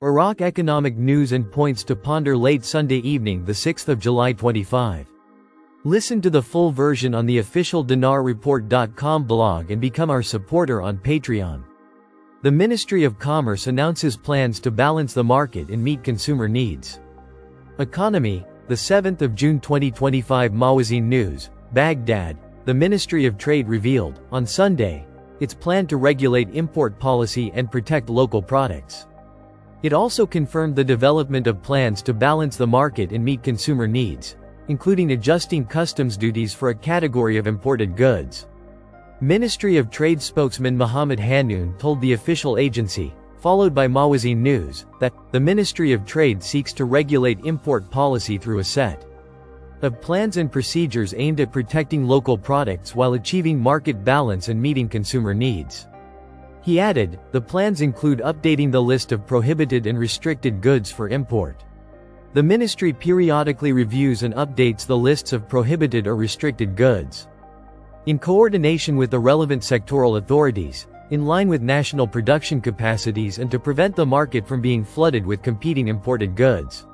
Iraq economic news and points to ponder late Sunday evening, the 6th of July 25. Listen to the full version on the official dinarreport.com blog and become our supporter on Patreon. The Ministry of Commerce announces plans to balance the market and meet consumer needs. Economy, the 7th of June 2025. Mawazin News, Baghdad. The Ministry of Trade revealed, on Sunday, its plan to regulate import policy and protect local products. It also confirmed the development of plans to balance the market and meet consumer needs, including adjusting customs duties for a category of imported goods. Ministry of Trade spokesman Mohammed Hanoun told the official agency, followed by Mawazin News, that the Ministry of Trade seeks to regulate import policy through a set of plans and procedures aimed at protecting local products while achieving market balance and meeting consumer needs. He added, the plans include updating the list of prohibited and restricted goods for import. The ministry periodically reviews and updates the lists of prohibited or restricted goods. In coordination with the relevant sectoral authorities, in line with national production capacities and to prevent the market from being flooded with competing imported goods.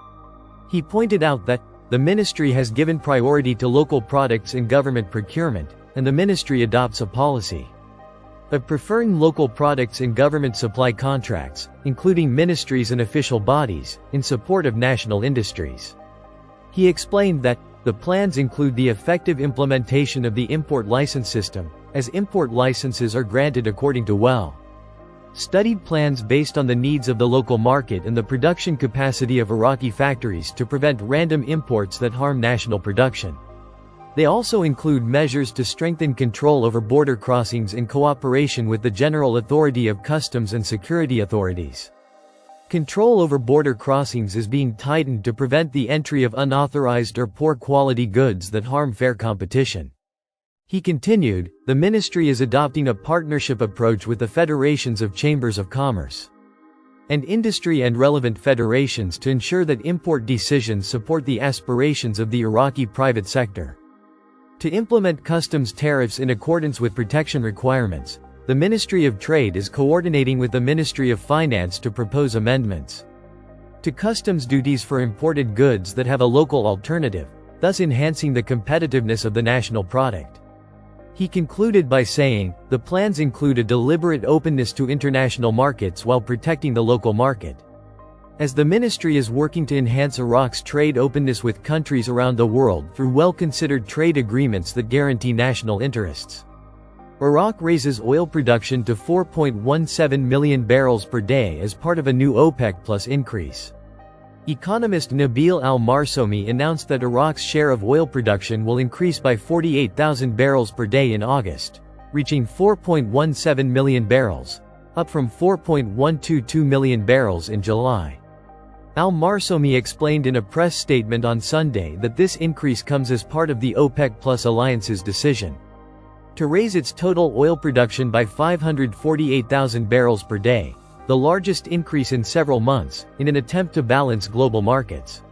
He pointed out that the ministry has given priority to local products in government procurement, and the ministry adopts a policy of preferring local products in government supply contracts, including ministries and official bodies, in support of national industries. He explained that the plans include the effective implementation of the import license system, as import licenses are granted according to well-studied plans based on the needs of the local market and the production capacity of Iraqi factories to prevent random imports that harm national production. They also include measures to strengthen control over border crossings in cooperation with the General Authority of Customs and Security Authorities. Control over border crossings is being tightened to prevent the entry of unauthorized or poor quality goods that harm fair competition. He continued, the ministry is adopting a partnership approach with the federations of chambers of commerce and industry and relevant federations to ensure that import decisions support the aspirations of the Iraqi private sector. To implement customs tariffs in accordance with protection requirements, the Ministry of Trade is coordinating with the Ministry of Finance to propose amendments to customs duties for imported goods that have a local alternative, thus enhancing the competitiveness of the national product. He concluded by saying, the plans include a deliberate openness to international markets while protecting the local market. As the ministry is working to enhance Iraq's trade openness with countries around the world through well-considered trade agreements that guarantee national interests. Iraq raises oil production to 4.17 million barrels per day as part of a new OPEC Plus increase. Economist Nabil al-Marsomi announced that Iraq's share of oil production will increase by 48,000 barrels per day in August, reaching 4.17 million barrels, up from 4.122 million barrels in July. Al-Marsomi explained in a press statement on Sunday that this increase comes as part of the OPEC Plus alliance's decision to raise its total oil production by 548,000 barrels per day, the largest increase in several months, in an attempt to balance global markets.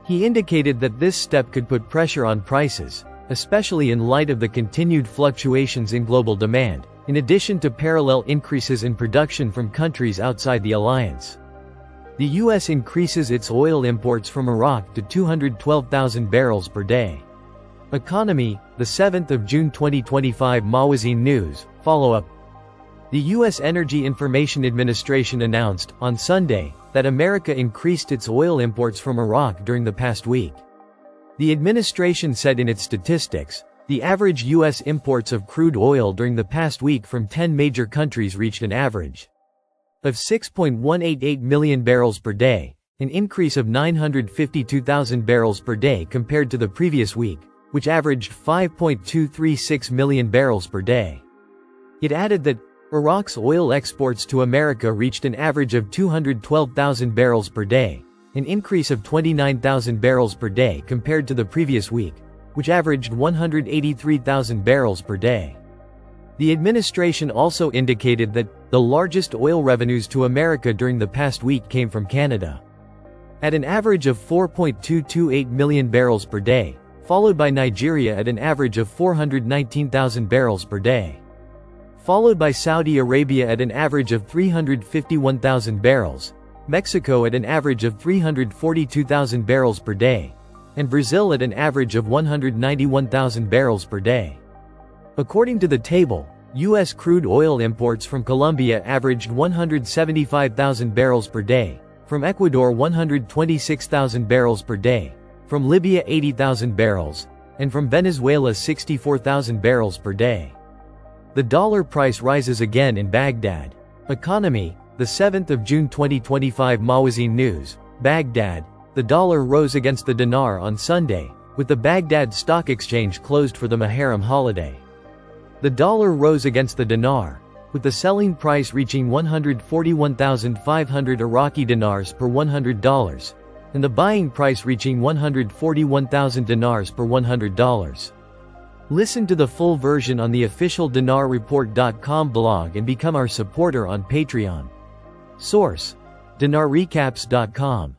He indicated that this step could put pressure on prices, especially in light of the continued fluctuations in global demand, in addition to parallel increases in production from countries outside the alliance. The U.S. increases its oil imports from Iraq to 212,000 barrels per day. Economy, the 7th of June 2025. Mawazin News, follow-up. The U.S. Energy Information Administration announced, on Sunday, that America increased its oil imports from Iraq during the past week. The administration said in its statistics, the average U.S. imports of crude oil during the past week from 10 major countries reached an average of 6.188 million barrels per day, an increase of 952,000 barrels per day compared to the previous week, which averaged 5.236 million barrels per day. It added that Iraq's oil exports to America reached an average of 212,000 barrels per day, an increase of 29,000 barrels per day compared to the previous week, which averaged 183,000 barrels per day. The administration also indicated that the largest oil revenues to America during the past week came from Canada, at an average of 4.228 million barrels per day, followed by Nigeria at an average of 419,000 barrels per day, followed by Saudi Arabia at an average of 351,000 barrels, Mexico at an average of 342,000 barrels per day, and Brazil at an average of 191,000 barrels per day. According to the table, U.S. crude oil imports from Colombia averaged 175,000 barrels per day, from Ecuador 126,000 barrels per day, from Libya 80,000 barrels, and from Venezuela 64,000 barrels per day. The dollar price rises again in Baghdad. Economy, the 7th of June 2025 Mawazin News, Baghdad. The dollar rose against the dinar on Sunday, with the Baghdad Stock Exchange closed for the Muharram holiday. The dollar rose against the dinar, with the selling price reaching 141,500 Iraqi dinars per $100, and the buying price reaching 141,000 dinars per $100. Listen to the full version on the official dinarreport.com blog and become our supporter on Patreon. Source: dinarrecaps.com